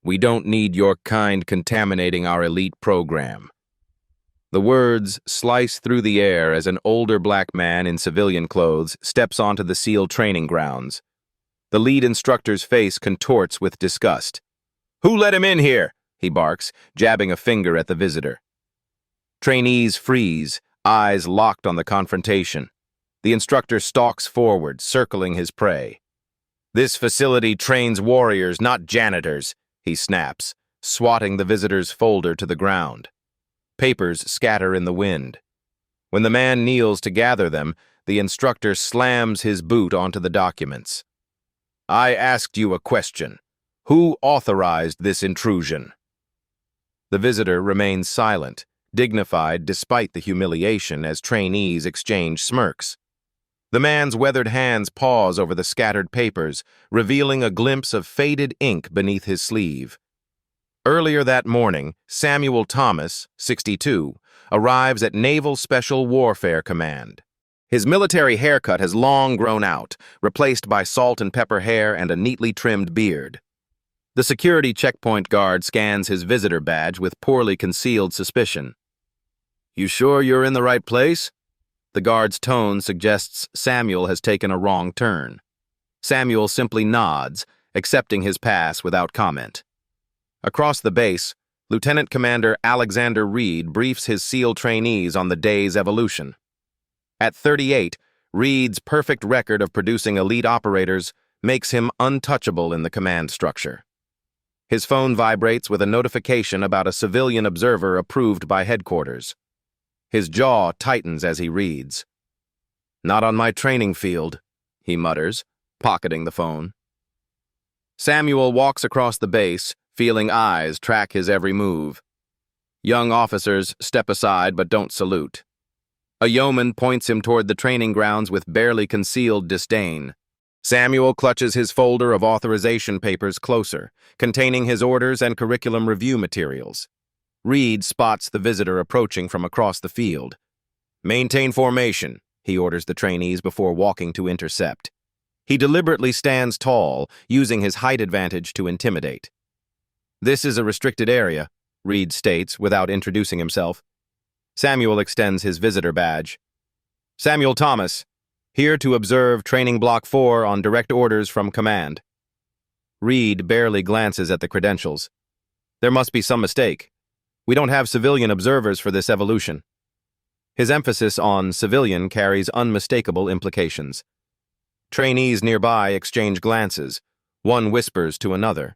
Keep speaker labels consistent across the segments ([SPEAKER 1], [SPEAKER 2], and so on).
[SPEAKER 1] We don't need your kind contaminating our elite program. The words slice through the air as an older black man in civilian clothes steps onto the SEAL training grounds. The lead instructor's face contorts with disgust. "Who let him in here?" he barks, jabbing a finger at the visitor. Trainees freeze, eyes locked on the confrontation. The instructor stalks forward, circling his prey. "This facility trains warriors, not janitors," he snaps, swatting the visitor's folder to the ground. Papers scatter in the wind. When the man kneels to gather them, the instructor slams his boot onto the documents. "I asked you a question. Who authorized this intrusion?" The visitor remains silent, dignified despite the humiliation as trainees exchange smirks. The man's weathered hands pause over the scattered papers, revealing a glimpse of faded ink beneath his sleeve. Earlier that morning, Samuel Thomas, 62, arrives at Naval Special Warfare Command. His military haircut has long grown out, replaced by salt and pepper hair and a neatly trimmed beard. The security checkpoint guard scans his visitor badge with poorly concealed suspicion. "You sure you're in the right place?" The guard's tone suggests Samuel has taken a wrong turn. Samuel simply nods, accepting his pass without comment. Across the base, Lieutenant Commander Alexander Reed briefs his SEAL trainees on the day's evolution. At 38, Reed's perfect record of producing elite operators makes him untouchable in the command structure. His phone vibrates with a notification about a civilian observer approved by headquarters. His jaw tightens as he reads. "Not on my training field," he mutters, pocketing the phone. Samuel walks across the base, feeling eyes track his every move. Young officers step aside but don't salute. A yeoman points him toward the training grounds with barely concealed disdain. Samuel clutches his folder of authorization papers closer, containing his orders and curriculum review materials. Reed spots the visitor approaching from across the field. "Maintain formation," he orders the trainees before walking to intercept. He deliberately stands tall, using his height advantage to intimidate. "This is a restricted area," Reed states without introducing himself. Samuel extends his visitor badge. "Samuel Thomas, here to observe Training Block 4 on direct orders from command." Reed barely glances at the credentials. "There must be some mistake. We don't have civilian observers for this evolution." His emphasis on civilian carries unmistakable implications. Trainees nearby exchange glances. One whispers to another.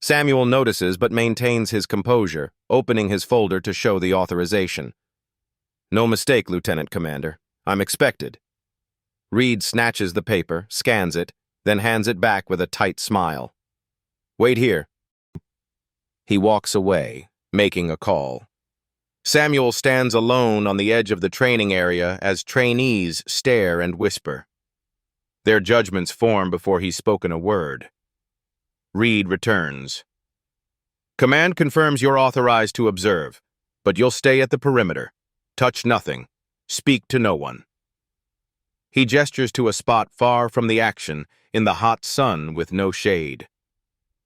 [SPEAKER 1] Samuel notices but maintains his composure, opening his folder to show the authorization. "No mistake, Lieutenant Commander. I'm expected." Reed snatches the paper, scans it, then hands it back with a tight smile. "Wait here." He walks away, making a call. Samuel stands alone on the edge of the training area as trainees stare and whisper. Their judgments form before he's spoken a word. Reed returns. "Command confirms you're authorized to observe, but you'll stay at the perimeter. Touch nothing. Speak to no one." He gestures to a spot far from the action, in the hot sun with no shade.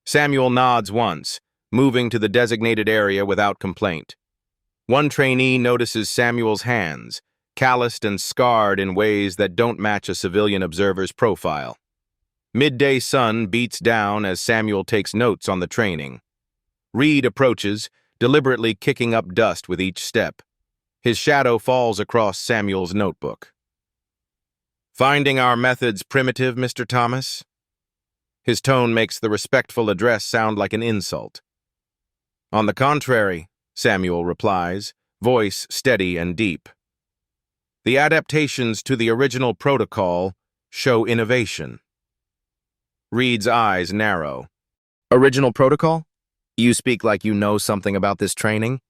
[SPEAKER 1] Samuel nods once, moving to the designated area without complaint. One trainee notices Samuel's hands, calloused and scarred in ways that don't match a civilian observer's profile. Midday sun beats down as Samuel takes notes on the training. Reed approaches, deliberately kicking up dust with each step. His shadow falls across Samuel's notebook. "Finding our methods primitive, Mr. Thomas?" His tone makes the respectful address sound like an insult. "On the contrary," Samuel replies, voice steady and deep. "The adaptations to the original protocol show innovation." Reed's eyes narrow. "Original protocol? You speak like you know something about this training?"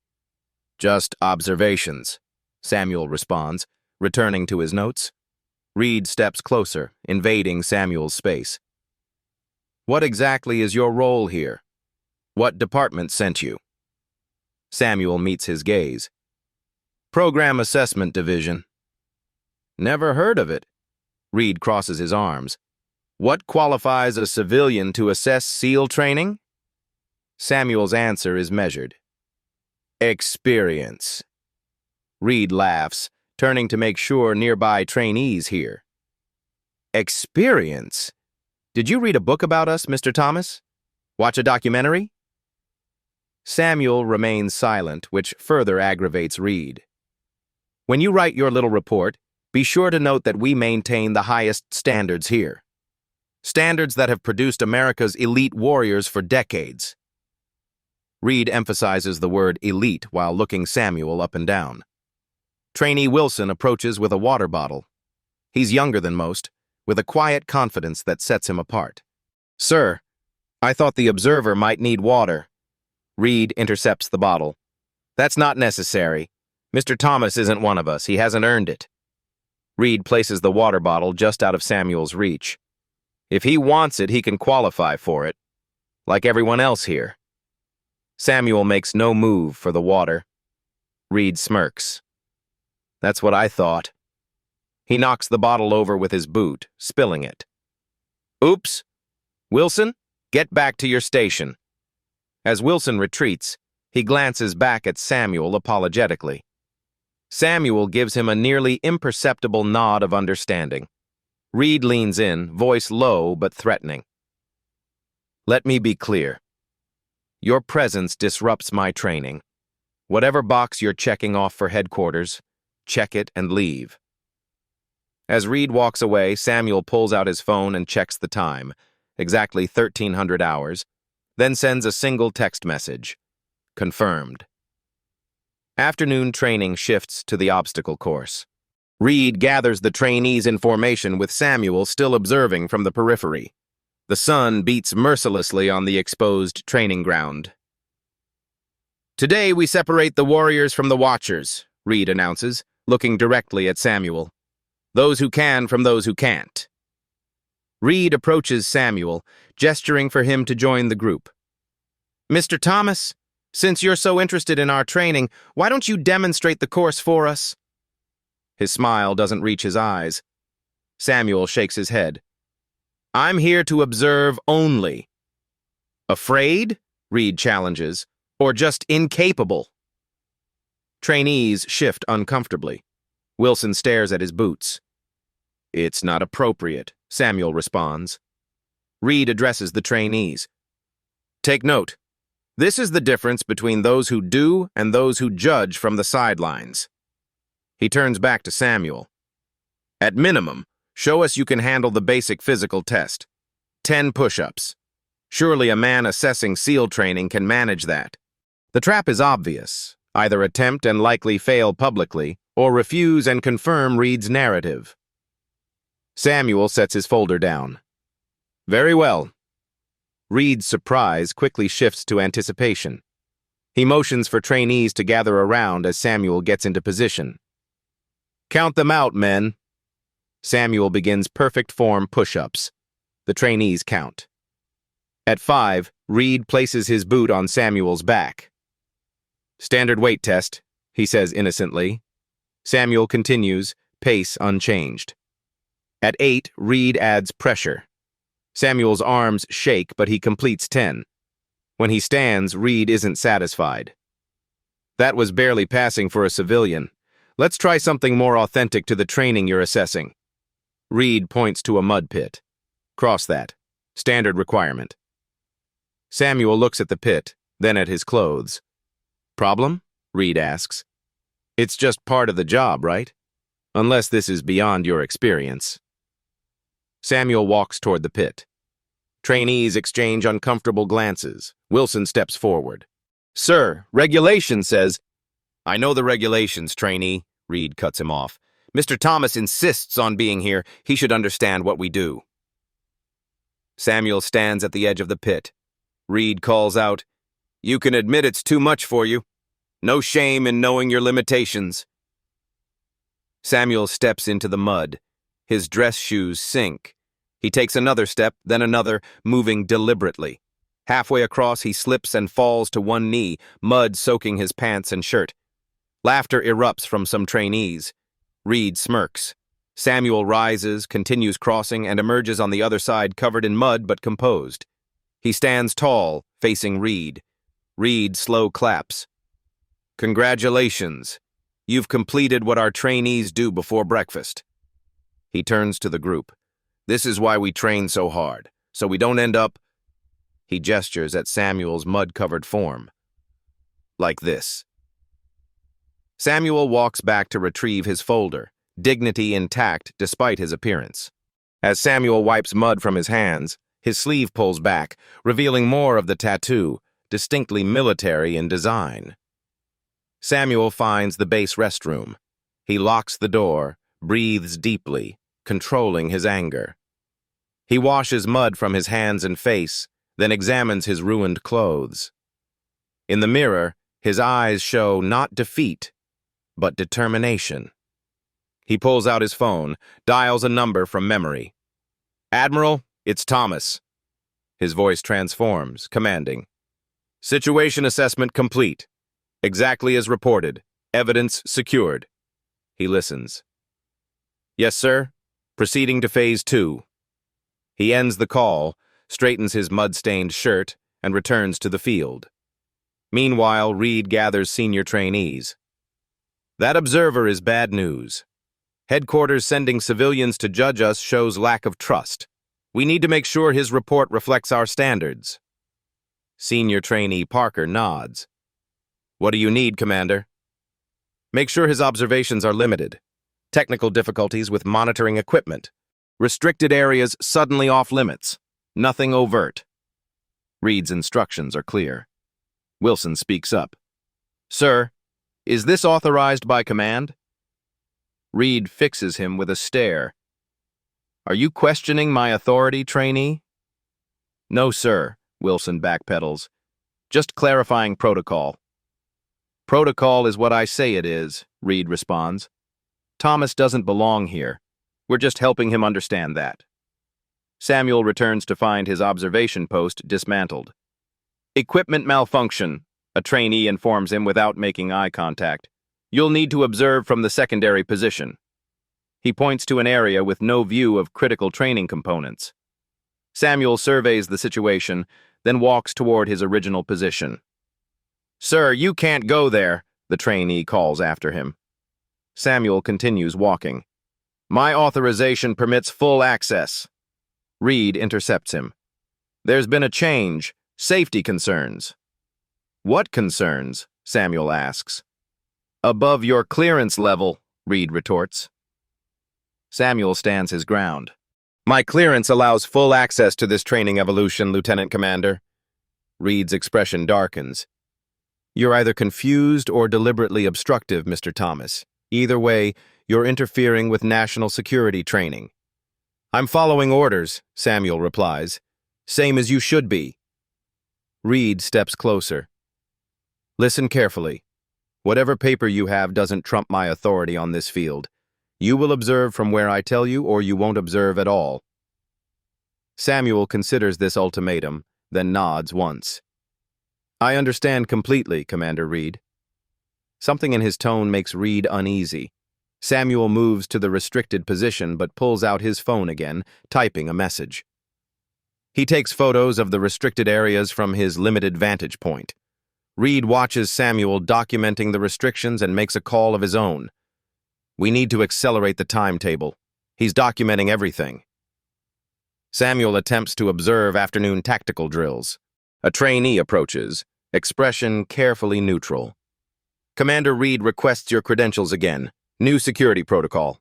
[SPEAKER 1] "Just observations," Samuel responds, returning to his notes. Reed steps closer, invading Samuel's space. "What exactly is your role here? What department sent you?" Samuel meets his gaze. "Program Assessment Division." "Never heard of it." Reed crosses his arms. "What qualifies a civilian to assess SEAL training?" Samuel's answer is measured. Experience. Reed laughs, turning to make sure nearby trainees hear. Experience? Did you read a book about us, Mr. Thomas? Watch a documentary? Samuel remains silent, which further aggravates Reed. When you write your little report, be sure to note that we maintain the highest standards here. Standards that have produced America's elite warriors for decades. Reed emphasizes the word elite while looking Samuel up and down. Trainee Wilson approaches with a water bottle. He's younger than most, with a quiet confidence that sets him apart. Sir, I thought the observer might need water. Reed intercepts the bottle. That's not necessary. Mr. Thomas isn't one of us. He hasn't earned it. Reed places the water bottle just out of Samuel's reach. If he wants it, he can qualify for it, like everyone else here. Samuel makes no move for the water. Reed smirks. That's what I thought. He knocks the bottle over with his boot, spilling it. Oops. Wilson, get back to your station. As Wilson retreats, he glances back at Samuel apologetically. Samuel gives him a nearly imperceptible nod of understanding. Reed leans in, voice low but threatening. Let me be clear. Your presence disrupts my training. Whatever box you're checking off for headquarters, check it and leave. As Reed walks away, Samuel pulls out his phone and checks the time, exactly 1,300 hours, then sends a single text message. Confirmed. Afternoon training shifts to the obstacle course. Reed gathers the trainees in formation with Samuel still observing from the periphery. The sun beats mercilessly on the exposed training ground. Today we separate the warriors from the watchers, Reed announces, looking directly at Samuel. Those who can from those who can't. Reed approaches Samuel, gesturing for him to join the group. Mr. Thomas, since you're so interested in our training, why don't you demonstrate the course for us? His smile doesn't reach his eyes. Samuel shakes his head. I'm here to observe only. Afraid? Reed challenges. Or just incapable? Trainees shift uncomfortably. Wilson stares at his boots. It's not appropriate, Samuel responds. Reed addresses the trainees. Take note. This is the difference between those who do and those who judge from the sidelines. He turns back to Samuel. At minimum, show us you can handle the basic physical test. 10 push-ups. Surely a man assessing SEAL training can manage that. The trap is obvious. Either attempt and likely fail publicly, or refuse and confirm Reed's narrative. Samuel sets his folder down. Very well. Reed's surprise quickly shifts to anticipation. He motions for trainees to gather around as Samuel gets into position. Count them out, men. Samuel begins perfect form push-ups. The trainees count. At 5, Reed places his boot on Samuel's back. Standard weight test, he says innocently. Samuel continues, pace unchanged. At 8, Reed adds pressure. Samuel's arms shake, but he completes 10. When he stands, Reed isn't satisfied. That was barely passing for a civilian. Let's try something more authentic to the training you're assessing. Reed points to a mud pit. Cross that. Standard requirement. Samuel looks at the pit, then at his clothes. Problem? Reed asks. It's just part of the job, right? Unless this is beyond your experience. Samuel walks toward the pit. Trainees exchange uncomfortable glances. Wilson steps forward. Sir, regulation says... I know the regulations, trainee, Reed cuts him off. Mr. Thomas insists on being here. He should understand what we do. Samuel stands at the edge of the pit. Reed calls out, You can admit it's too much for you. No shame in knowing your limitations. Samuel steps into the mud. His dress shoes sink. He takes another step, then another, moving deliberately. Halfway across, he slips and falls to one knee, mud soaking his pants and shirt. Laughter erupts from some trainees. Reed smirks. Samuel rises, continues crossing, and emerges on the other side covered in mud but composed. He stands tall, facing Reed, Reed slow claps. Congratulations. You've completed what our trainees do before breakfast. He turns to the group. This is why we train so hard, so we don't end up... He gestures at Samuel's mud-covered form. Like this. Samuel walks back to retrieve his folder, dignity intact despite his appearance. As Samuel wipes mud from his hands, his sleeve pulls back, revealing more of the tattoo, distinctly military in design. Samuel finds the base restroom. He locks the door, breathes deeply, controlling his anger. He washes mud from his hands and face, then examines his ruined clothes. In the mirror, his eyes show not defeat, but determination. He pulls out his phone, dials a number from memory. Admiral, it's Thomas. His voice transforms, commanding. Situation assessment complete. Exactly as reported. Evidence secured. He listens. Yes, sir. Proceeding to Phase 2. He ends the call, straightens his mud-stained shirt, and returns to the field. Meanwhile, Reed gathers senior trainees. That observer is bad news. Headquarters sending civilians to judge us shows lack of trust. We need to make sure his report reflects our standards. Senior trainee Parker nods. What do you need, Commander? Make sure his observations are limited. Technical difficulties with monitoring equipment. Restricted areas suddenly off limits. Nothing overt. Reed's instructions are clear. Wilson speaks up. Sir, is this authorized by command? Reed fixes him with a stare. Are you questioning my authority, trainee? No, sir, Wilson backpedals. Just clarifying protocol. Protocol is what I say it is, Reed responds. Thomas doesn't belong here. We're just helping him understand that. Samuel returns to find his observation post dismantled. Equipment malfunction, a trainee informs him without making eye contact. You'll need to observe from the secondary position. He points to an area with no view of critical training components. Samuel surveys the situation, then walks toward his original position. Sir, you can't go there, the trainee calls after him. Samuel continues walking. My authorization permits full access. Reed intercepts him. There's been a change. Safety concerns. What concerns? Samuel asks. Above your clearance level, Reed retorts. Samuel stands his ground. My clearance allows full access to this training evolution, Lieutenant Commander. Reed's expression darkens. You're either confused or deliberately obstructive, Mr. Thomas. Either way, you're interfering with national security training. I'm following orders, Samuel replies. Same as you should be. Reed steps closer. Listen carefully. Whatever paper you have doesn't trump my authority on this field. You will observe from where I tell you, or you won't observe at all. Samuel considers this ultimatum, then nods once. I understand completely, Commander Reed. Something in his tone makes Reed uneasy. Samuel moves to the restricted position but pulls out his phone again, typing a message. He takes photos of the restricted areas from his limited vantage point. Reed watches Samuel documenting the restrictions and makes a call of his own. We need to accelerate the timetable. He's documenting everything. Samuel attempts to observe afternoon tactical drills. A trainee approaches, expression carefully neutral. Commander Reed requests your credentials again. New security protocol.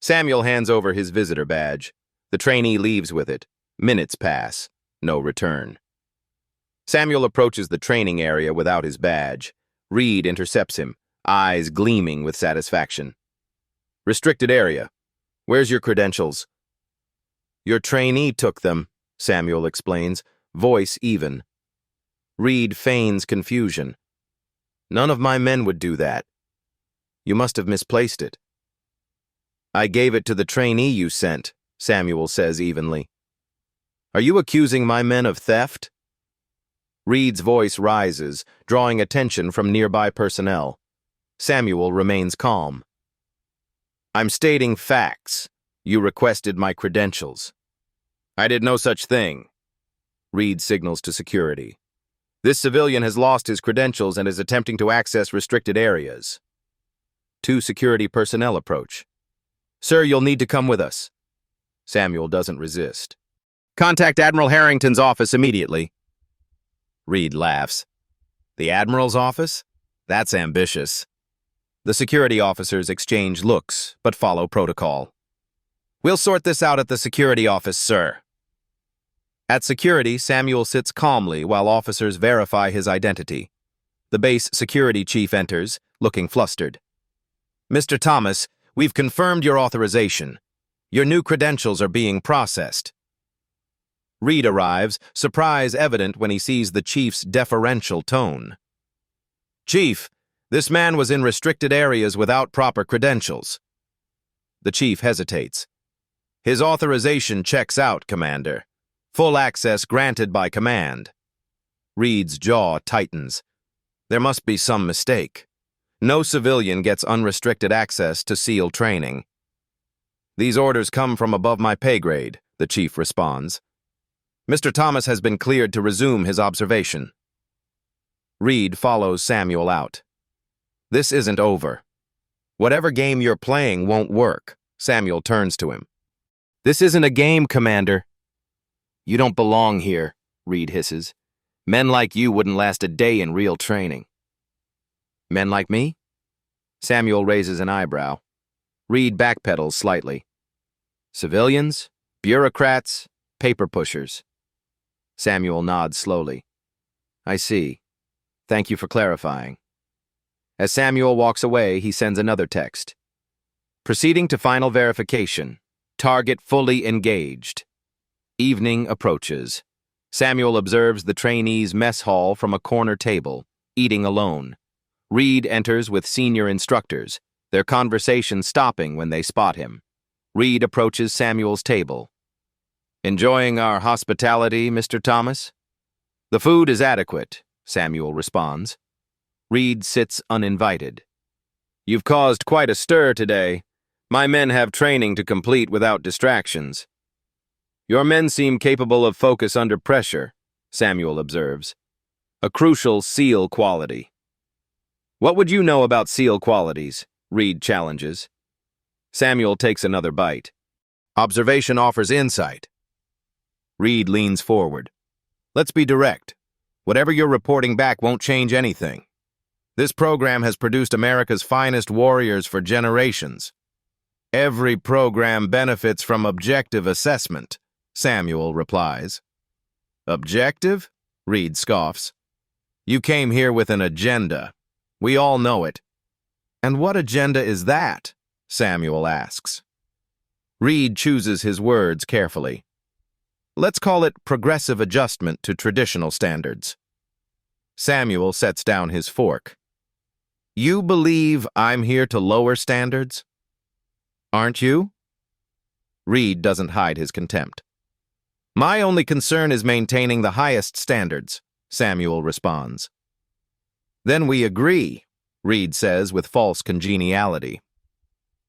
[SPEAKER 1] Samuel hands over his visitor badge. The trainee leaves with it. Minutes pass. No return. Samuel approaches the training area without his badge. Reed intercepts him, eyes gleaming with satisfaction. Restricted area. Where's your credentials? Your trainee took them, Samuel explains, voice even. Reed feigns confusion. None of my men would do that. You must have misplaced it. I gave it to the trainee you sent, Samuel says evenly. Are you accusing my men of theft? Reed's voice rises, drawing attention from nearby personnel. Samuel remains calm. I'm stating facts. You requested my credentials. I did no such thing. Reed signals to security. This civilian has lost his credentials and is attempting to access restricted areas. 2 security personnel approach. Sir, you'll need to come with us. Samuel doesn't resist. Contact Admiral Harrington's office immediately. Reed laughs. The Admiral's office? That's ambitious. The security officers exchange looks, but follow protocol. We'll sort this out at the security office, sir. At security, Samuel sits calmly while officers verify his identity. The base security chief enters, looking flustered. Mr. Thomas, we've confirmed your authorization. Your new credentials are being processed. Reed arrives, surprise evident when he sees the chief's deferential tone. Chief, this man was in restricted areas without proper credentials. The chief hesitates. His authorization checks out, Commander. Full access granted by command. Reed's jaw tightens. There must be some mistake. No civilian gets unrestricted access to SEAL training. These orders come from above my pay grade, the chief responds. Mr. Thomas has been cleared to resume his observation. Reed follows Samuel out. This isn't over. Whatever game you're playing won't work. Samuel turns to him. This isn't a game, Commander. You don't belong here, Reed hisses. Men like you wouldn't last a day in real training. Men like me? Samuel raises an eyebrow. Reed backpedals slightly. Civilians, bureaucrats, paper pushers. Samuel nods slowly. I see. Thank you for clarifying. As Samuel walks away, he sends another text. Proceeding to final verification. Target fully engaged. Evening approaches. Samuel observes the trainees' mess hall from a corner table, eating alone. Reed enters with senior instructors, their conversation stopping when they spot him. Reed approaches Samuel's table. Enjoying our hospitality, Mr. Thomas? The food is adequate, Samuel responds. Reed sits uninvited. You've caused quite a stir today. My men have training to complete without distractions. Your men seem capable of focus under pressure, Samuel observes. A crucial SEAL quality. What would you know about SEAL qualities? Reed challenges. Samuel takes another bite. Observation offers insight. Reed leans forward. Let's be direct. Whatever you're reporting back won't change anything. This program has produced America's finest warriors for generations. Every program benefits from objective assessment, Samuel replies. Objective? Reed scoffs. You came here with an agenda. We all know it. And what agenda is that? Samuel asks. Reed chooses his words carefully. Let's call it progressive adjustment to traditional standards. Samuel sets down his fork. You believe I'm here to lower standards? Aren't you? Reed doesn't hide his contempt. My only concern is maintaining the highest standards, Samuel responds. Then we agree, Reed says with false congeniality.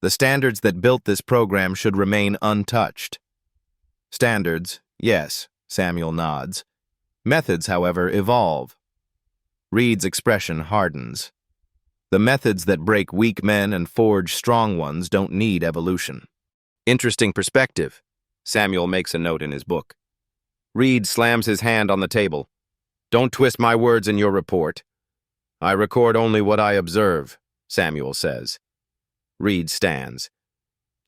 [SPEAKER 1] The standards that built this program should remain untouched. Standards, yes, Samuel nods. Methods, however, evolve. Reed's expression hardens. The methods that break weak men and forge strong ones don't need evolution. Interesting perspective. Samuel makes a note in his book. Reed slams his hand on the table. Don't twist my words in your report. I record only what I observe, Samuel says. Reed stands.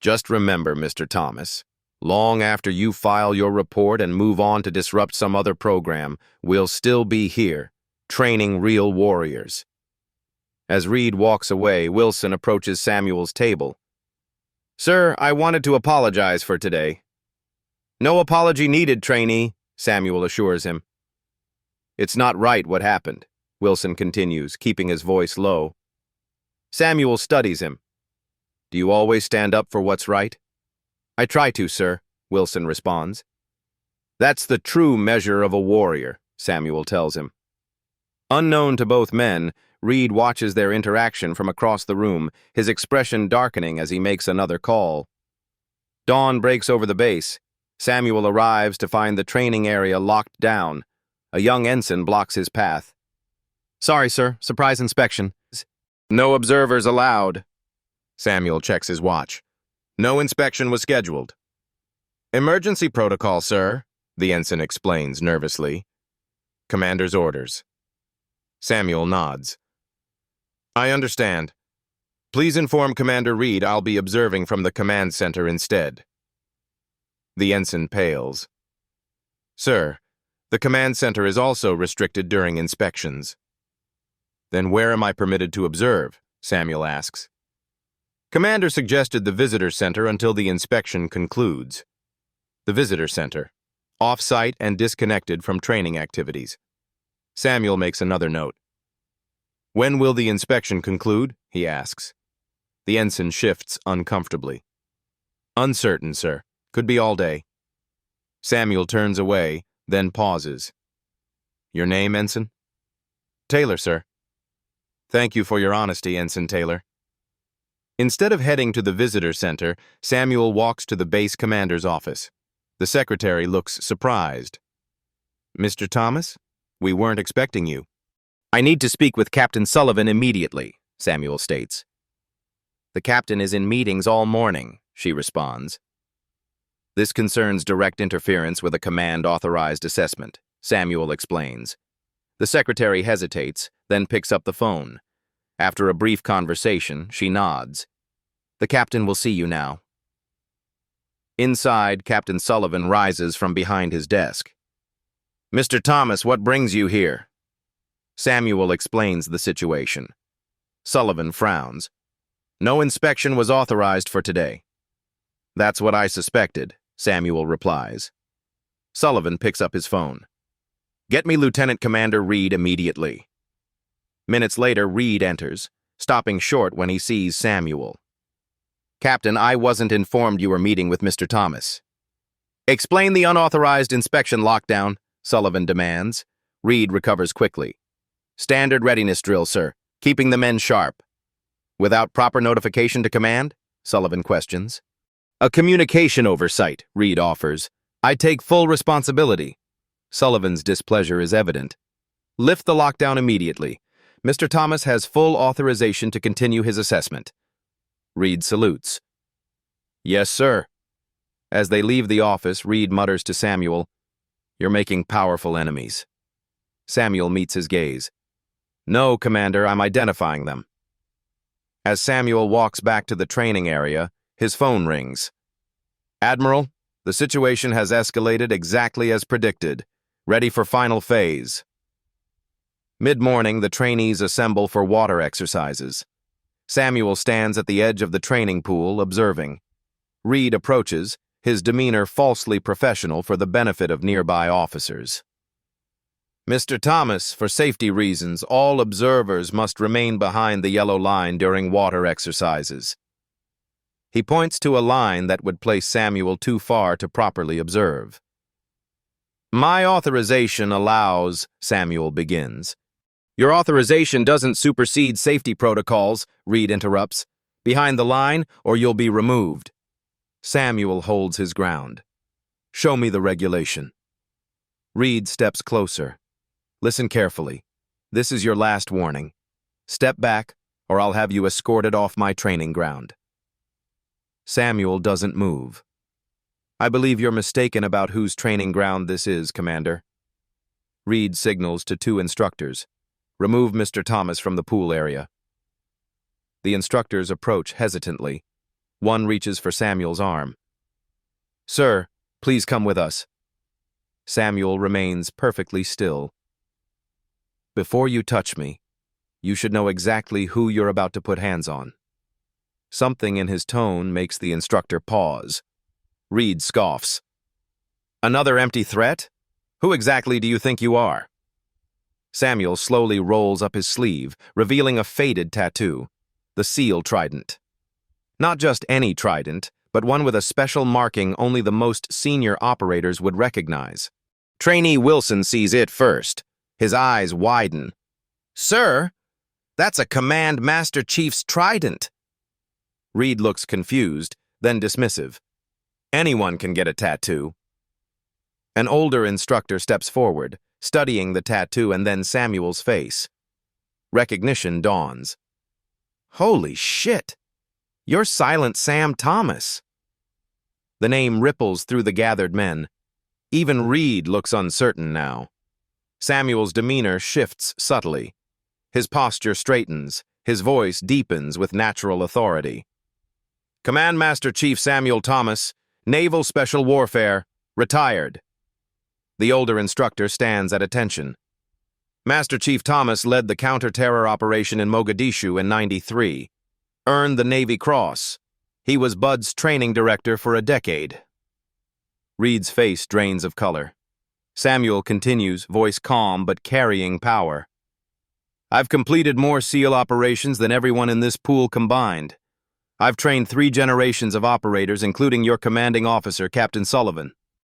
[SPEAKER 1] Just remember, Mr. Thomas, long after you file your report and move on to disrupt some other program, we'll still be here, training real warriors. As Reed walks away, Wilson approaches Samuel's table. Sir, I wanted to apologize for today. No apology needed, trainee, Samuel assures him. It's not right what happened, Wilson continues, keeping his voice low. Samuel studies him. Do you always stand up for what's right? I try to, sir, Wilson responds. That's the true measure of a warrior, Samuel tells him. Unknown to both men, Reed watches their interaction from across the room, his expression darkening as he makes another call. Dawn breaks over the base. Samuel arrives to find the training area locked down. A young ensign blocks his path. Sorry, sir. Surprise inspection. No observers allowed. Samuel checks his watch. No inspection was scheduled. Emergency protocol, sir, the ensign explains nervously. Commander's orders. Samuel nods. I understand. Please inform Commander Reed I'll be observing from the command center instead. The ensign pales. Sir, the command center is also restricted during inspections. Then where am I permitted to observe? Samuel asks. Commander suggested the visitor center until the inspection concludes. The visitor center, off-site and disconnected from training activities. Samuel makes another note. When will the inspection conclude? He asks. The ensign shifts uncomfortably. Uncertain, sir. Could be all day. Samuel turns away, then pauses. Your name, Ensign? Taylor, sir. Thank you for your honesty, Ensign Taylor. Instead of heading to the visitor center, Samuel walks to the base commander's office. The secretary looks surprised. Mr. Thomas, we weren't expecting you. I need to speak with Captain Sullivan immediately, Samuel states. The captain is in meetings all morning, she responds. This concerns direct interference with a command-authorized assessment, Samuel explains. The secretary hesitates, then picks up the phone. After a brief conversation, she nods. The captain will see you now. Inside, Captain Sullivan rises from behind his desk. Mr. Thomas, what brings you here? Samuel explains the situation. Sullivan frowns. No inspection was authorized for today. That's what I suspected, Samuel replies. Sullivan picks up his phone. Get me Lieutenant Commander Reed immediately. Minutes later, Reed enters, stopping short when he sees Samuel. Captain, I wasn't informed you were meeting with Mr. Thomas. Explain the unauthorized inspection lockdown, Sullivan demands. Reed recovers quickly. Standard readiness drill, sir. Keeping the men sharp. Without proper notification to command? Sullivan questions. A communication oversight, Reed offers. I take full responsibility. Sullivan's displeasure is evident. Lift the lockdown immediately. Mr. Thomas has full authorization to continue his assessment. Reed salutes. Yes, sir. As they leave the office, Reed mutters to Samuel, You're making powerful enemies. Samuel meets his gaze. No, Commander, I'm identifying them. As Samuel walks back to the training area, his phone rings. Admiral, the situation has escalated exactly as predicted. Ready for final phase. Mid-morning, the trainees assemble for water exercises. Samuel stands at the edge of the training pool, observing. Reed approaches, his demeanor falsely professional for the benefit of nearby officers. Mr. Thomas, for safety reasons, all observers must remain behind the yellow line during water exercises. He points to a line that would place Samuel too far to properly observe. My authorization allows, Samuel begins. Your authorization doesn't supersede safety protocols, Reed interrupts. Behind the line, or you'll be removed. Samuel holds his ground. Show me the regulation. Reed steps closer. Listen carefully. This is your last warning. Step back, or I'll have you escorted off my training ground. Samuel doesn't move. I believe you're mistaken about whose training ground this is, Commander. Reed signals to two instructors. Remove Mr. Thomas from the pool area. The instructors approach hesitantly. One reaches for Samuel's arm. Sir, please come with us. Samuel remains perfectly still. Before you touch me, you should know exactly who you're about to put hands on. Something in his tone makes the instructor pause. Reed scoffs. Another empty threat? Who exactly do you think you are? Samuel slowly rolls up his sleeve, revealing a faded tattoo, the seal trident. Not just any trident, but one with a special marking only the most senior operators would recognize. Trainee Wilson sees it first. His eyes widen. Sir, that's a Command Master Chief's trident. Reed looks confused, then dismissive. Anyone can get a tattoo. An older instructor steps forward, studying the tattoo and then Samuel's face. Recognition dawns. Holy shit! You're Silent Sam Thomas. The name ripples through the gathered men. Even Reed looks uncertain now. Samuel's demeanor shifts subtly. His posture straightens. His voice deepens with natural authority. Command Master Chief Samuel Thomas, Naval Special Warfare, retired. The older instructor stands at attention. Master Chief Thomas led the counter-terror operation in Mogadishu in '93. Earned the Navy Cross. He was Bud's training director for a decade. Reed's face drains of color. Samuel continues, voice calm but carrying power. I've completed more SEAL operations than everyone in this pool combined. I've trained 3 generations of operators, including your commanding officer, Captain Sullivan.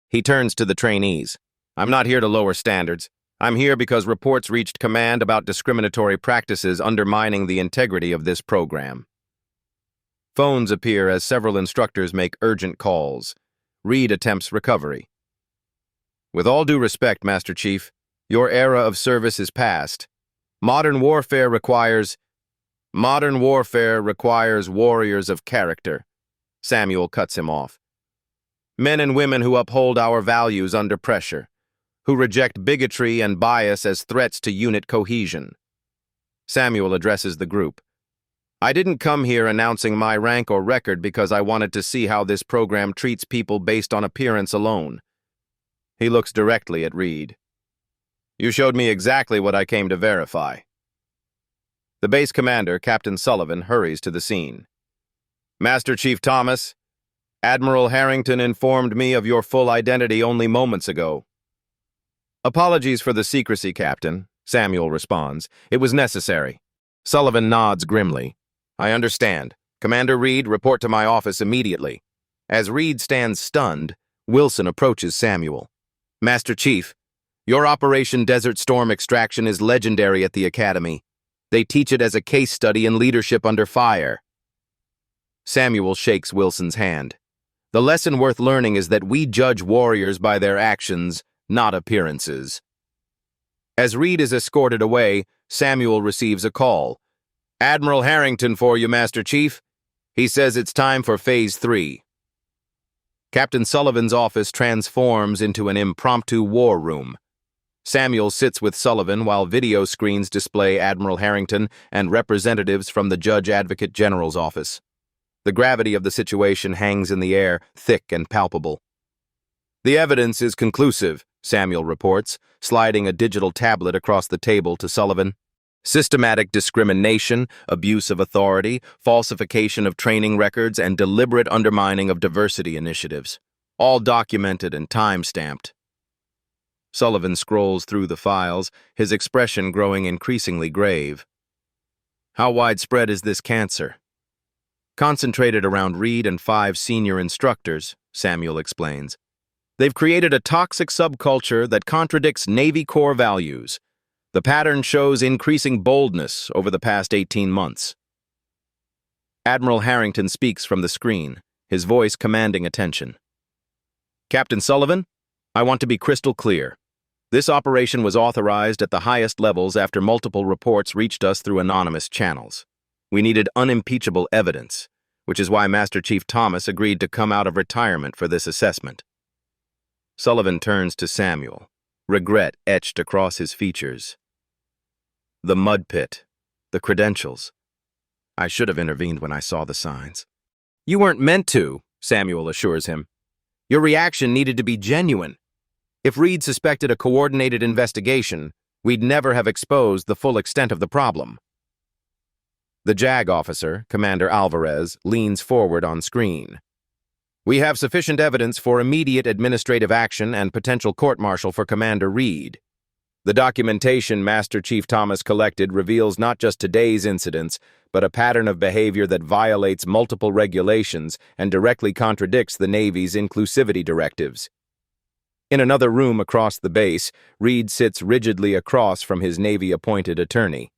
[SPEAKER 1] He turns to the trainees. I'm not here to lower standards. I'm here because reports reached command about discriminatory practices undermining the integrity of this program. Phones appear as several instructors make urgent calls. Reed attempts recovery. With all due respect, Master Chief, your era of service is past. Modern warfare requires warriors of character. Samuel cuts him off. Men and women who uphold our values under pressure, who reject bigotry and bias as threats to unit cohesion. Samuel addresses the group. I didn't come here announcing my rank or record because I wanted to see how this program treats people based on appearance alone. He looks directly at Reed. You showed me exactly what I came to verify. The base commander, Captain Sullivan, hurries to the scene. Master Chief Thomas, Admiral Harrington informed me of your full identity only moments ago. Apologies for the secrecy, Captain, Samuel responds. It was necessary. Sullivan nods grimly. I understand. Commander Reed, report to my office immediately. As Reed stands stunned, Wilson approaches Samuel. Master Chief, your Operation Desert Storm extraction is legendary at the Academy. They teach it as a case study in leadership under fire. Samuel shakes Wilson's hand. The lesson worth learning is that we judge warriors by their actions, not appearances. As Reed is escorted away, Samuel receives a call. Admiral Harrington for you, Master Chief. He says it's time for Phase 3. Captain Sullivan's office transforms into an impromptu war room. Samuel sits with Sullivan while video screens display Admiral Harrington and representatives from the Judge Advocate General's office. The gravity of the situation hangs in the air, thick and palpable. The evidence is conclusive, Samuel reports, sliding a digital tablet across the table to Sullivan. Systematic discrimination, abuse of authority, falsification of training records, and deliberate undermining of diversity initiatives. All documented and time-stamped. Sullivan scrolls through the files, his expression growing increasingly grave. How widespread is this cancer? Concentrated around Reed and 5 senior instructors, Samuel explains. They've created a toxic subculture that contradicts Navy core values. The pattern shows increasing boldness over the past 18 months. Admiral Harrington speaks from the screen, his voice commanding attention. Captain Sullivan, I want to be crystal clear. This operation was authorized at the highest levels after multiple reports reached us through anonymous channels. We needed unimpeachable evidence, which is why Master Chief Thomas agreed to come out of retirement for this assessment. Sullivan turns to Samuel, regret etched across his features. The mud pit, the credentials. I should have intervened when I saw the signs. You weren't meant to, Samuel assures him. Your reaction needed to be genuine. If Reed suspected a coordinated investigation, we'd never have exposed the full extent of the problem. The JAG officer, Commander Alvarez, leans forward on screen. We have sufficient evidence for immediate administrative action and potential court-martial for Commander Reed. The documentation Master Chief Thomas collected reveals not just today's incidents, but a pattern of behavior that violates multiple regulations and directly contradicts the Navy's inclusivity directives. In another room across the base, Reed sits rigidly across from his Navy-appointed attorney.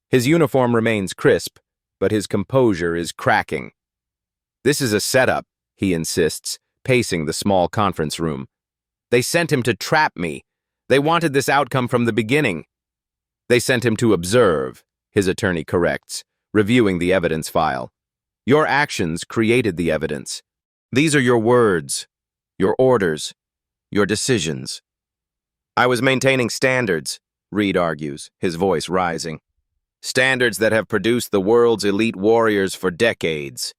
[SPEAKER 1] His uniform remains crisp, but his composure is cracking. This is a setup, he insists, pacing the small conference room. They sent him to trap me. They wanted this outcome from the beginning. They sent him to observe, his attorney corrects, reviewing the evidence file. Your actions created the evidence. These are your words, your orders, your decisions. I was maintaining standards, Reed argues, his voice rising. Standards that have produced the world's elite warriors for decades.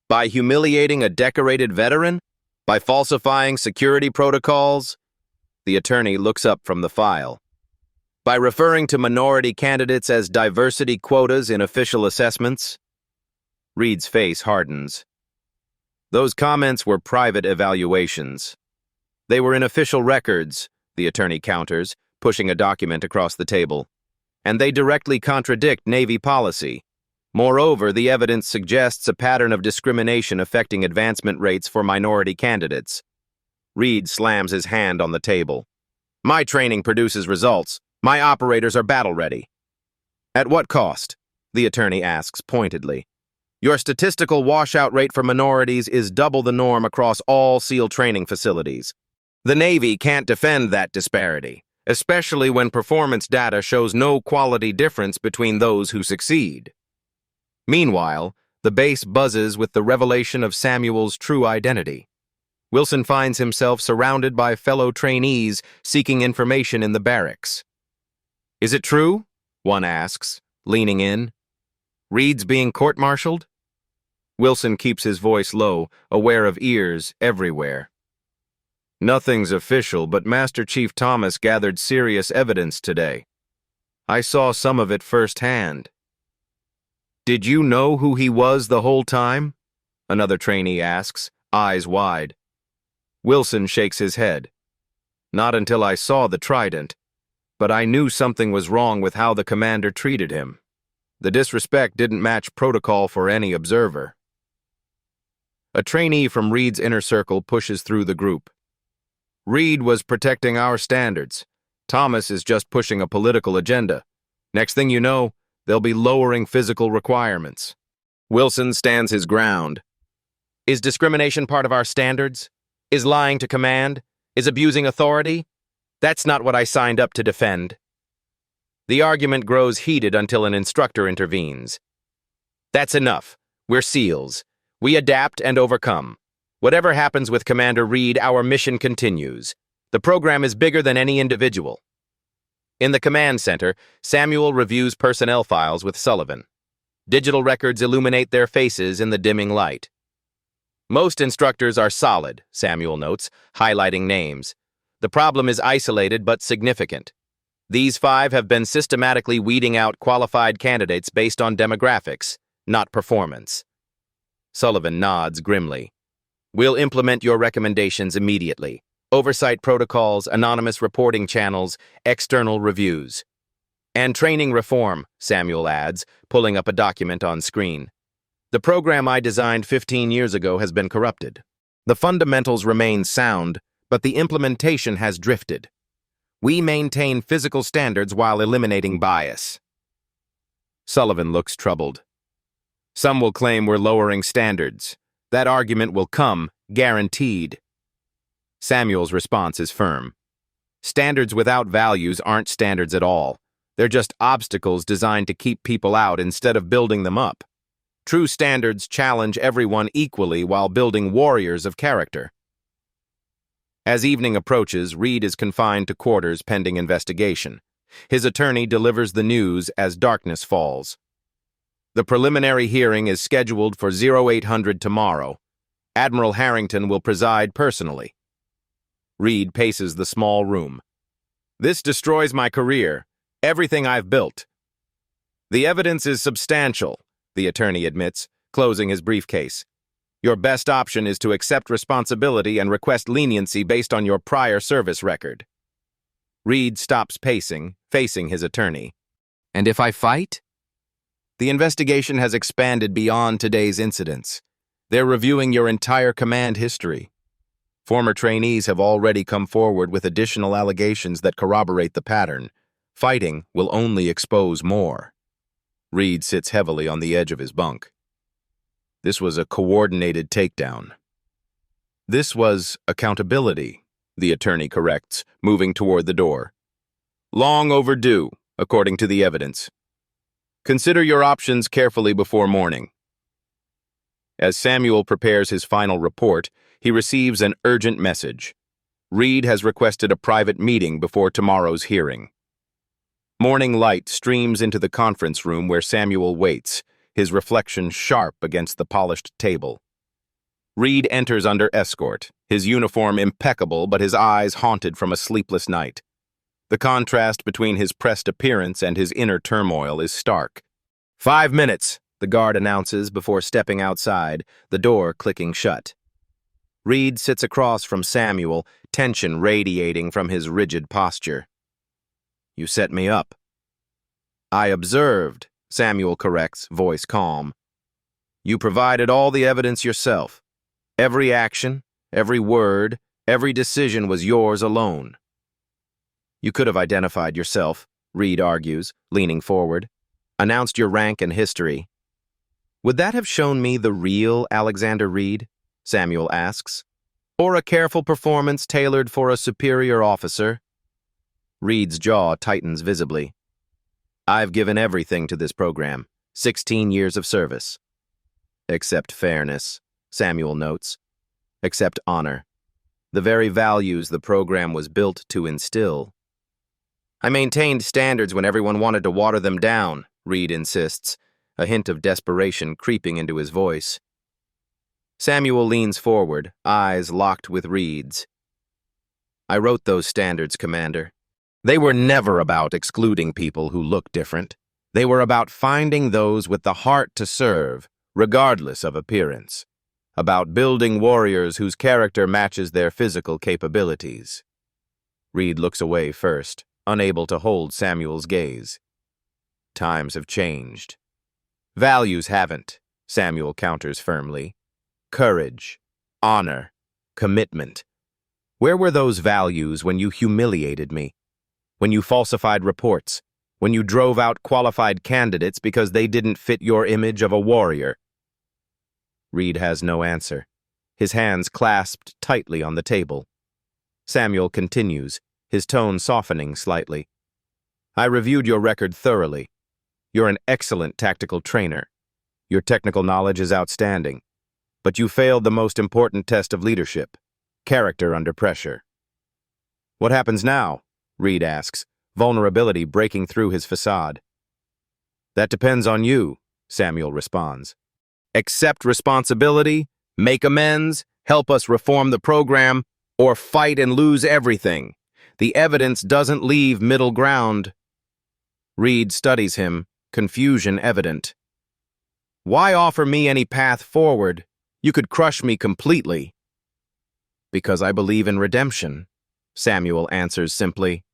[SPEAKER 1] By humiliating a decorated veteran? By falsifying security protocols? The attorney looks up from the file. By referring to minority candidates as diversity quotas in official assessments? Reed's face hardens. Those comments were private evaluations. They were in official records, the attorney counters, pushing a document across the table. And they directly contradict Navy policy. Moreover, the evidence suggests a pattern of discrimination affecting advancement rates for minority candidates. Reed slams his hand on the table. My training produces results. My operators are battle-ready. At what cost? The attorney asks pointedly. Your statistical washout rate for minorities is double the norm across all SEAL training facilities. The Navy can't defend that disparity, especially when performance data shows no quality difference between those who succeed. Meanwhile, the base buzzes with the revelation of Samuel's true identity. Wilson finds himself surrounded by fellow trainees seeking information in the barracks. Is it true? One asks, leaning in. Reed's being court-martialed? Wilson keeps his voice low, aware of ears everywhere. Nothing's official, but Master Chief Thomas gathered serious evidence today. I saw some of it firsthand. Did you know who he was the whole time? Another trainee asks, eyes wide. Wilson shakes his head. Not until I saw the trident, but I knew something was wrong with how the commander treated him. The disrespect didn't match protocol for any observer. A trainee from Reed's inner circle pushes through the group. Reed was protecting our standards. Thomas is just pushing a political agenda. Next thing you know, they'll be lowering physical requirements. Wilson stands his ground. Is discrimination part of our standards? Is lying to command? Is abusing authority? That's not what I signed up to defend. The argument grows heated until an instructor intervenes. That's enough. We're SEALs. We adapt and overcome. Whatever happens with Commander Reed, our mission continues. The program is bigger than any individual. In the command center, Samuel reviews personnel files with Sullivan. Digital records illuminate their faces in the dimming light. Most instructors are solid, Samuel notes, highlighting names. The problem is isolated but significant. These 5 have been systematically weeding out qualified candidates based on demographics, not performance. Sullivan nods grimly. We'll implement your recommendations immediately. Oversight protocols, anonymous reporting channels, external reviews. And training reform, Samuel adds, pulling up a document on screen. The program I designed 15 years ago has been corrupted. The fundamentals remain sound, but the implementation has drifted. We maintain physical standards while eliminating bias. Sullivan looks troubled. Some will claim we're lowering standards. That argument will come, guaranteed. Samuel's response is firm. Standards without values aren't standards at all. They're just obstacles designed to keep people out instead of building them up. True standards challenge everyone equally while building warriors of character. As evening approaches, Reed is confined to quarters pending investigation. His attorney delivers the news as darkness falls. The preliminary hearing is scheduled for 0800 tomorrow. Admiral Harrington will preside personally. Reed paces the small room. This destroys my career, everything I've built. The evidence is substantial, the attorney admits, closing his briefcase. Your best option is to accept responsibility and request leniency based on your prior service record. Reed stops pacing, facing his attorney. And if I fight? The investigation has expanded beyond today's incidents. They're reviewing your entire command history. Former trainees have already come forward with additional allegations that corroborate the pattern. Fighting will only expose more. Reed sits heavily on the edge of his bunk. This was a coordinated takedown. This was accountability, the attorney corrects, moving toward the door. Long overdue, according to the evidence. Consider your options carefully before morning. As Samuel prepares his final report, he receives an urgent message. Reed has requested a private meeting before tomorrow's hearing. Morning light streams into the conference room where Samuel waits, his reflection sharp against the polished table. Reed enters under escort, his uniform impeccable but his eyes haunted from a sleepless night. The contrast between his pressed appearance and his inner turmoil is stark. 5 minutes, the guard announces before stepping outside, the door clicking shut. Reed sits across from Samuel, tension radiating from his rigid posture. You set me up. I observed, Samuel corrects, voice calm. You provided all the evidence yourself. Every action, every word, every decision was yours alone. You could have identified yourself, Reed argues, leaning forward. Announced your rank and history. Would that have shown me the real Alexander Reed? Samuel asks. Or a careful performance tailored for a superior officer? Reed's jaw tightens visibly. I've given everything to this program, 16 years of service. Except fairness, Samuel notes. Except honor. The very values the program was built to instill. I maintained standards when everyone wanted to water them down, Reed insists, a hint of desperation creeping into his voice. Samuel leans forward, eyes locked with Reed's. I wrote those standards, Commander. They were never about excluding people who look different. They were about finding those with the heart to serve, regardless of appearance. About building warriors whose character matches their physical capabilities. Reed looks away first, unable to hold Samuel's gaze. Times have changed. Values haven't, Samuel counters firmly. Courage, honor, commitment. Where were those values when you humiliated me? When you falsified reports? When you drove out qualified candidates because they didn't fit your image of a warrior? Reed has no answer, his hands clasped tightly on the table. Samuel continues, his tone softening slightly. I reviewed your record thoroughly. You're an excellent tactical trainer. Your technical knowledge is outstanding. But you failed the most important test of leadership, character under pressure. What happens now? Reed asks, vulnerability breaking through his facade. That depends on you, Samuel responds. Accept responsibility, make amends, help us reform the program, or fight and lose everything. The evidence doesn't leave middle ground. Reed studies him, confusion evident. Why offer me any path forward? You could crush me completely. Because I believe in redemption, Samuel answers simply.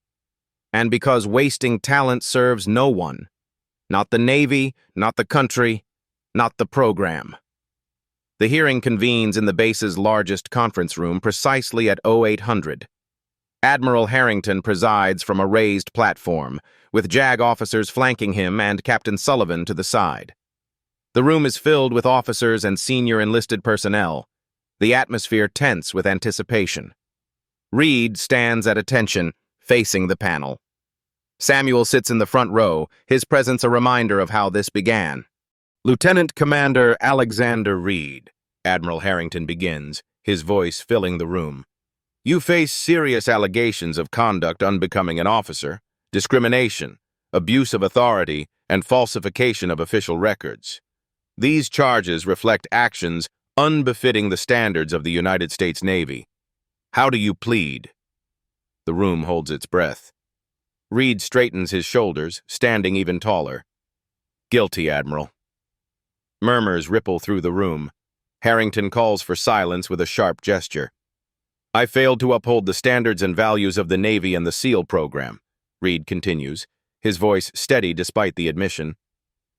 [SPEAKER 1] And because wasting talent serves no one. Not the Navy, not the country, not the program. The hearing convenes in the base's largest conference room precisely at 0800. Admiral Harrington presides from a raised platform, with JAG officers flanking him and Captain Sullivan to the side. The room is filled with officers and senior enlisted personnel, the atmosphere tense with anticipation. Reed stands at attention, facing the panel. Samuel sits in the front row, his presence a reminder of how this began. Lieutenant Commander Alexander Reed, Admiral Harrington begins, his voice filling the room. You face serious allegations of conduct unbecoming an officer, discrimination, abuse of authority, and falsification of official records. These charges reflect actions unbefitting the standards of the United States Navy. How do you plead? The room holds its breath. Reed straightens his shoulders, standing even taller. Guilty, Admiral. Murmurs ripple through the room. Harrington calls for silence with a sharp gesture. I failed to uphold the standards and values of the Navy and the SEAL program, Reed continues, his voice steady despite the admission.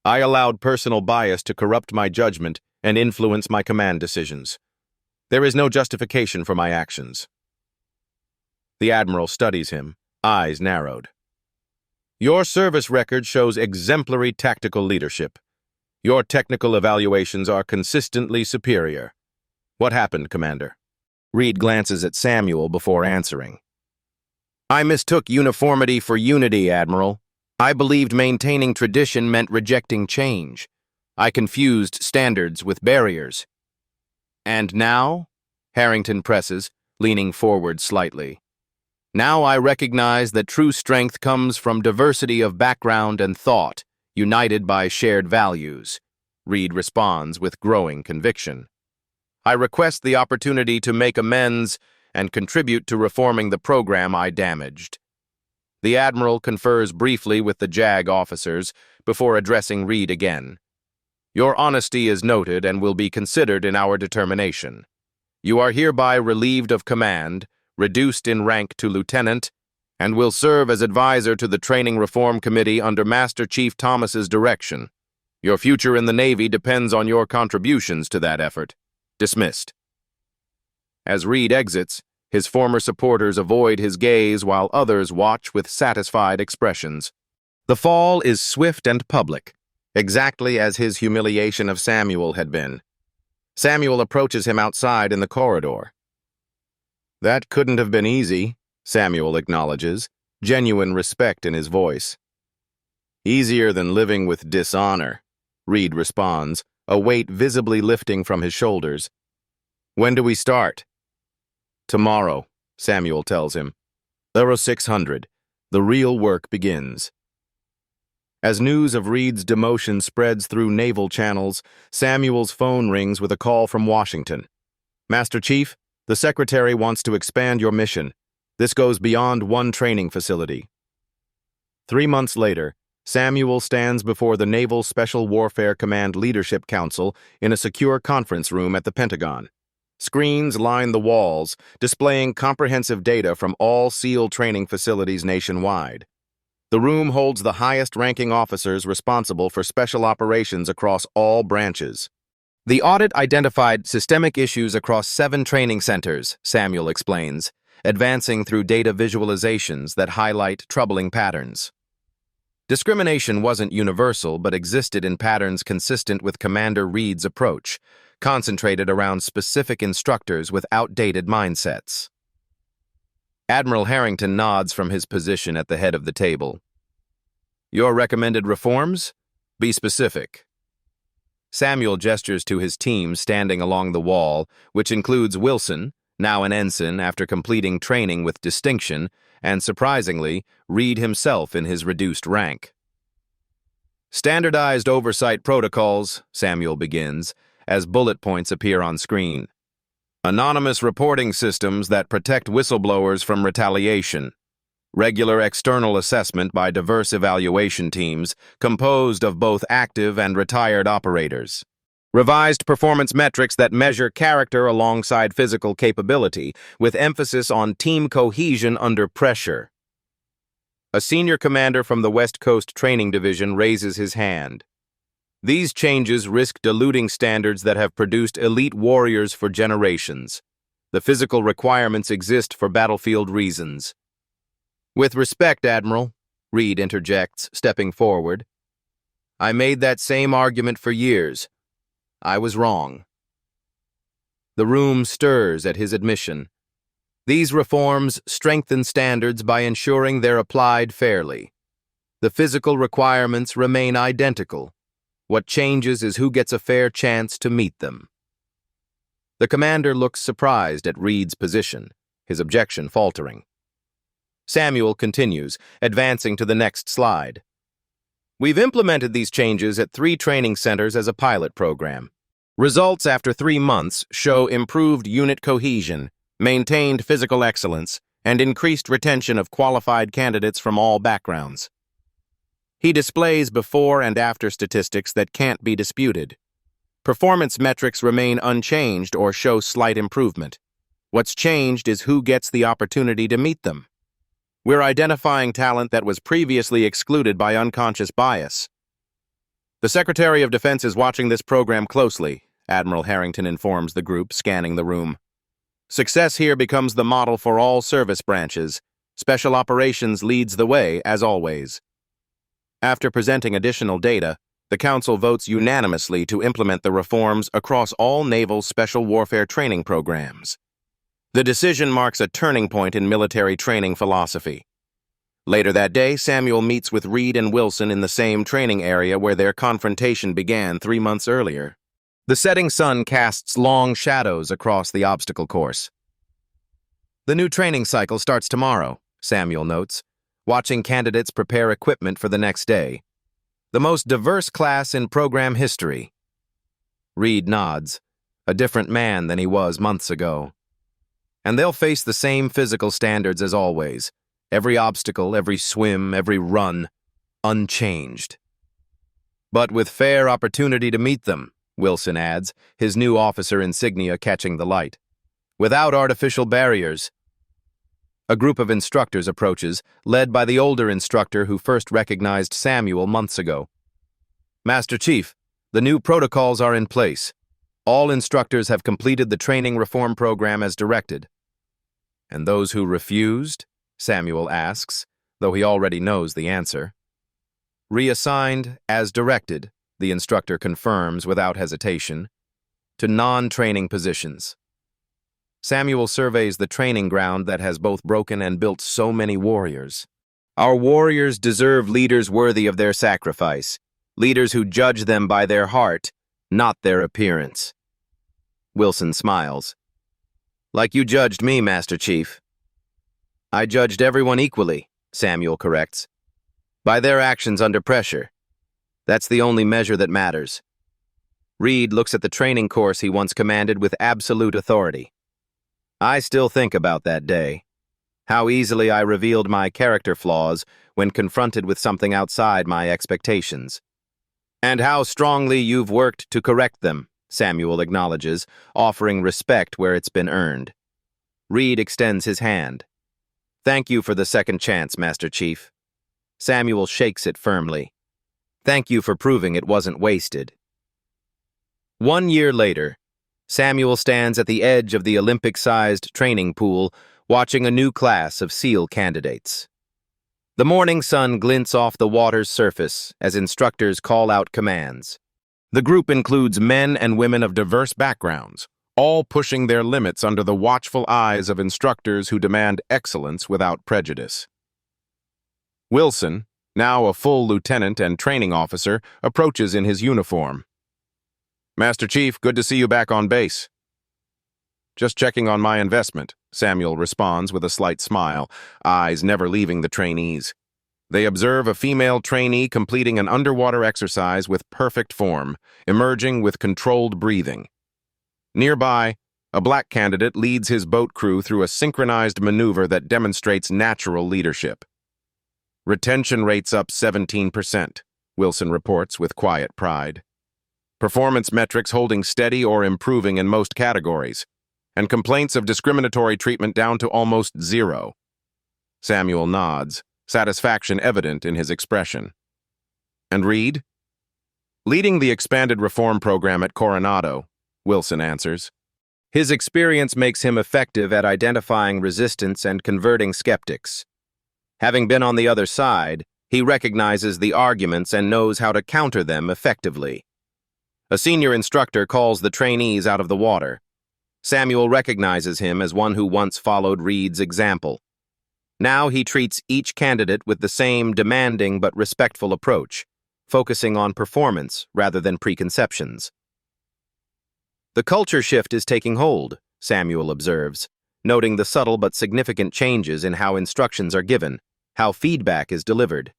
[SPEAKER 1] I allowed personal bias to corrupt my judgment and influence my command decisions. There is no justification for my actions. The Admiral studies him, eyes narrowed. Your service record shows exemplary tactical leadership. Your technical evaluations are consistently superior. What happened, Commander? Reed glances at Samuel before answering. I mistook uniformity for unity, Admiral. I believed maintaining tradition meant rejecting change. I confused standards with barriers. And now? Harrington presses, leaning forward slightly. Now I recognize that true strength comes from diversity of background and thought, united by shared values. Reed responds with growing conviction. I request the opportunity to make amends and contribute to reforming the program I damaged. The Admiral confers briefly with the JAG officers before addressing Reed again. Your honesty is noted and will be considered in our determination. You are hereby relieved of command, reduced in rank to lieutenant, and will serve as advisor to the Training Reform Committee under Master Chief Thomas's direction. Your future in the Navy depends on your contributions to that effort. Dismissed. As Reed exits, his former supporters avoid his gaze while others watch with satisfied expressions. The fall is swift and public, exactly as his humiliation of Samuel had been. Samuel approaches him outside in the corridor. That couldn't have been easy, Samuel acknowledges, genuine respect in his voice. Easier than living with dishonor, Reed responds, a weight visibly lifting from his shoulders. When do we start? Tomorrow, Samuel tells him. 0600. The real work begins. As news of Reed's demotion spreads through naval channels, Samuel's phone rings with a call from Washington. Master Chief, the Secretary wants to expand your mission. This goes beyond one training facility. 3 months later, Samuel stands before the Naval Special Warfare Command Leadership Council in a secure conference room at the Pentagon. Screens line the walls, displaying comprehensive data from all SEAL training facilities nationwide. The room holds the highest-ranking officers responsible for special operations across all branches. The audit identified systemic issues across 7 training centers, Samuel explains, advancing through data visualizations that highlight troubling patterns. Discrimination wasn't universal but existed in patterns consistent with Commander Reed's approach, concentrated around specific instructors with outdated mindsets. Admiral Harrington nods from his position at the head of the table. Your recommended reforms? Be specific. Samuel gestures to his team standing along the wall, which includes Wilson, now an ensign after completing training with distinction, and surprisingly, Reed himself in his reduced rank. Standardized oversight protocols, Samuel begins, as bullet points appear on screen. Anonymous reporting systems that protect whistleblowers from retaliation. Regular external assessment by diverse evaluation teams composed of both active and retired operators. Revised performance metrics that measure character alongside physical capability, with emphasis on team cohesion under pressure. A senior commander from the West Coast Training Division raises his hand. These changes risk diluting standards that have produced elite warriors for generations. The physical requirements exist for battlefield reasons. With respect, Admiral, Reed interjects, stepping forward. I made that same argument for years. I was wrong. The room stirs at his admission. These reforms strengthen standards by ensuring they're applied fairly. The physical requirements remain identical. What changes is who gets a fair chance to meet them. The commander looks surprised at Reed's position, his objection faltering. Samuel continues, advancing to the next slide. We've implemented these changes at 3 training centers as a pilot program. Results after 3 months show improved unit cohesion, maintained physical excellence, and increased retention of qualified candidates from all backgrounds. He displays before and after statistics that can't be disputed. Performance metrics remain unchanged or show slight improvement. What's changed is who gets the opportunity to meet them. We're identifying talent that was previously excluded by unconscious bias. The Secretary of Defense is watching this program closely, Admiral Harrington informs the group, scanning the room. Success here becomes the model for all service branches. Special Operations leads the way, as always. After presenting additional data, the Council votes unanimously to implement the reforms across all naval special warfare training programs. The decision marks a turning point in military training philosophy. Later that day, Samuel meets with Reed and Wilson in the same training area where their confrontation began 3 months earlier. The setting sun casts long shadows across the obstacle course. The new training cycle starts tomorrow, Samuel notes, watching candidates prepare equipment for the next day. The most diverse class in program history. Reed nods, a different man than he was months ago. And they'll face the same physical standards as always. Every obstacle, every swim, every run, unchanged. But with fair opportunity to meet them, Wilson adds, his new officer insignia catching the light. Without artificial barriers. A group of instructors approaches, led by the older instructor who first recognized Samuel months ago. Master Chief, the new protocols are in place. All instructors have completed the training reform program as directed. And those who refused? Samuel asks, though he already knows the answer. Reassigned as directed, the instructor confirms without hesitation, to non-training positions. Samuel surveys the training ground that has both broken and built so many warriors. Our warriors deserve leaders worthy of their sacrifice, leaders who judge them by their heart, not their appearance. Wilson smiles. Like you judged me, Master Chief. I judged everyone equally, Samuel corrects. By their actions under pressure. That's the only measure that matters. Reed looks at the training course he once commanded with absolute authority. I still think about that day. How easily I revealed my character flaws when confronted with something outside my expectations. And how strongly you've worked to correct them, Samuel acknowledges, offering respect where it's been earned. Reed extends his hand. Thank you for the second chance, Master Chief. Samuel shakes it firmly. Thank you for proving it wasn't wasted. 1 year later, Samuel stands at the edge of the Olympic-sized training pool, watching a new class of SEAL candidates. The morning sun glints off the water's surface as instructors call out commands. The group includes men and women of diverse backgrounds, all pushing their limits under the watchful eyes of instructors who demand excellence without prejudice. Wilson, now a full lieutenant and training officer, approaches in his uniform. Master Chief, good to see you back on base. Just checking on my investment, Samuel responds with a slight smile, eyes never leaving the trainees. They observe a female trainee completing an underwater exercise with perfect form, emerging with controlled breathing. Nearby, a black candidate leads his boat crew through a synchronized maneuver that demonstrates natural leadership. Retention rates up 17%, Wilson reports with quiet pride. Performance metrics holding steady or improving in most categories, and complaints of discriminatory treatment down to almost zero. Samuel nods, satisfaction evident in his expression. And Reed? Leading the expanded reform program at Coronado, Wilson answers. His experience makes him effective at identifying resistance and converting skeptics. Having been on the other side, he recognizes the arguments and knows how to counter them effectively. A senior instructor calls the trainees out of the water. Samuel recognizes him as one who once followed Reed's example. Now he treats each candidate with the same demanding but respectful approach, focusing on performance rather than preconceptions. The culture shift is taking hold, Samuel observes, noting the subtle but significant changes in how instructions are given, how feedback is delivered.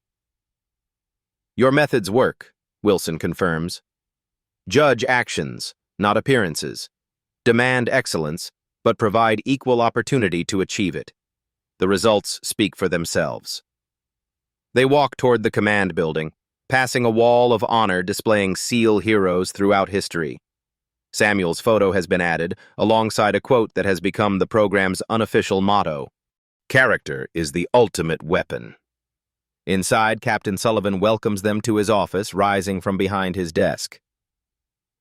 [SPEAKER 1] Your methods work, Wilson confirms. Judge actions, not appearances. Demand excellence, but provide equal opportunity to achieve it. The results speak for themselves. They walk toward the command building, passing a wall of honor displaying SEAL heroes throughout history. Samuel's photo has been added, alongside a quote that has become the program's unofficial motto. Character is the ultimate weapon. Inside, Captain Sullivan welcomes them to his office, rising from behind his desk.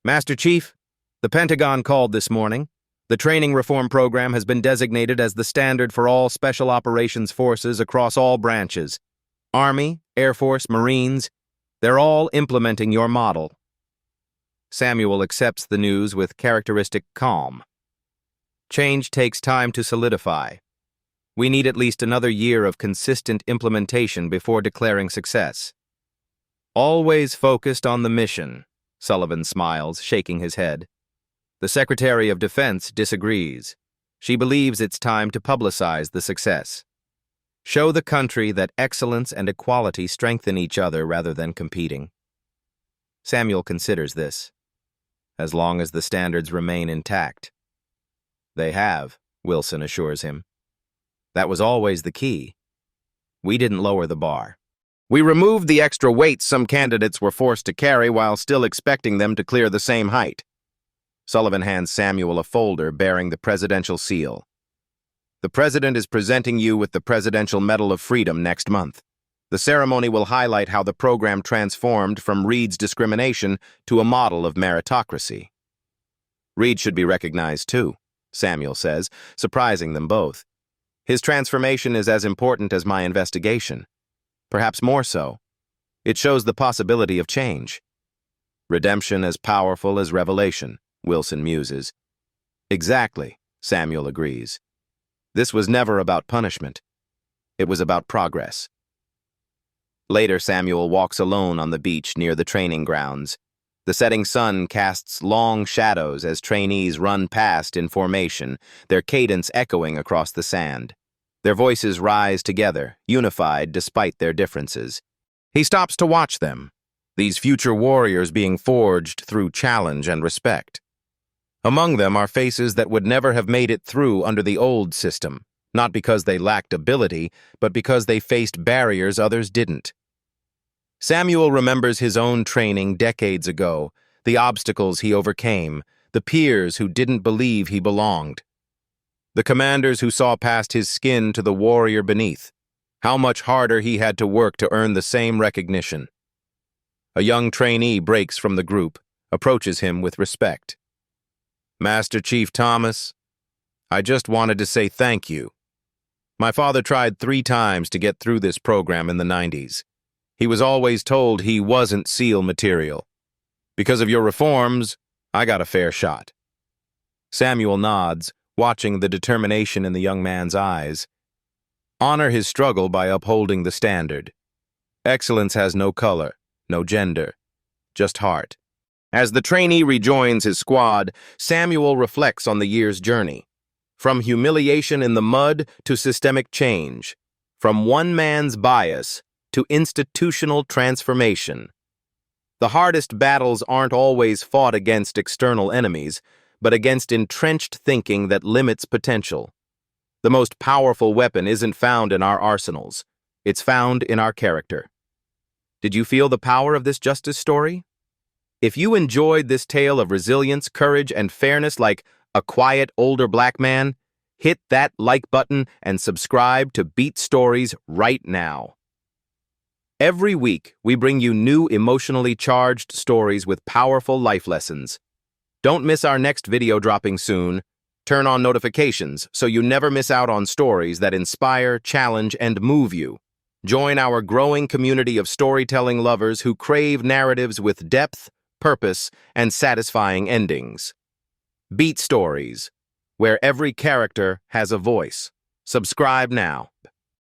[SPEAKER 1] Master Chief, the Pentagon called this morning. The training reform program has been designated as the standard for all special operations forces across all branches. Army, Air Force, Marines, they're all implementing your model. Samuel accepts the news with characteristic calm. Change takes time to solidify. We need at least another year of consistent implementation before declaring success. Always focused on the mission, Sullivan smiles, shaking his head. The Secretary of Defense disagrees. She believes it's time to publicize the success. Show the country that excellence and equality strengthen each other rather than competing. Samuel considers this, as long as the standards remain intact. They have, Wilson assures him. That was always the key. We didn't lower the bar. We removed the extra weights some candidates were forced to carry while still expecting them to clear the same height. Sullivan hands Samuel a folder bearing the presidential seal. The president is presenting you with the Presidential Medal of Freedom next month. The ceremony will highlight how the program transformed from Reed's discrimination to a model of meritocracy. Reed should be recognized too, Samuel says, surprising them both. His transformation is as important as my investigation. Perhaps more so. It shows the possibility of change. Redemption as powerful as revelation, Wilson muses. Exactly, Samuel agrees. This was never about punishment. It was about progress. Later, Samuel walks alone on the beach near the training grounds. The setting sun casts long shadows as trainees run past in formation, their cadence echoing across the sand. Their voices rise together, unified despite their differences. He stops to watch them, these future warriors being forged through challenge and respect. Among them are faces that would never have made it through under the old system, not because they lacked ability, but because they faced barriers others didn't. Samuel remembers his own training decades ago, the obstacles he overcame, the peers who didn't believe he belonged, the commanders who saw past his skin to the warrior beneath, how much harder he had to work to earn the same recognition. A young trainee breaks from the group, approaches him with respect. Master Chief Thomas, I just wanted to say thank you. My father tried 3 times to get through this program in the 90s. He was always told he wasn't SEAL material. Because of your reforms, I got a fair shot. Samuel nods, watching the determination in the young man's eyes. Honor his struggle by upholding the standard. Excellence has no color, no gender, just heart. As the trainee rejoins his squad, Samuel reflects on the year's journey. From humiliation in the mud to systemic change. From one man's bias to institutional transformation. The hardest battles aren't always fought against external enemies, but against entrenched thinking that limits potential. The most powerful weapon isn't found in our arsenals. It's found in our character. Did you feel the power of this justice story? If you enjoyed this tale of resilience, courage, and fairness like a quiet older black man, hit that like button and subscribe to Beat Stories right now. Every week, we bring you new emotionally charged stories with powerful life lessons. Don't miss our next video dropping soon. Turn on notifications so you never miss out on stories that inspire, challenge, and move you. Join our growing community of storytelling lovers who crave narratives with depth, purpose, and satisfying endings. Beat Stories, where every character has a voice. Subscribe now.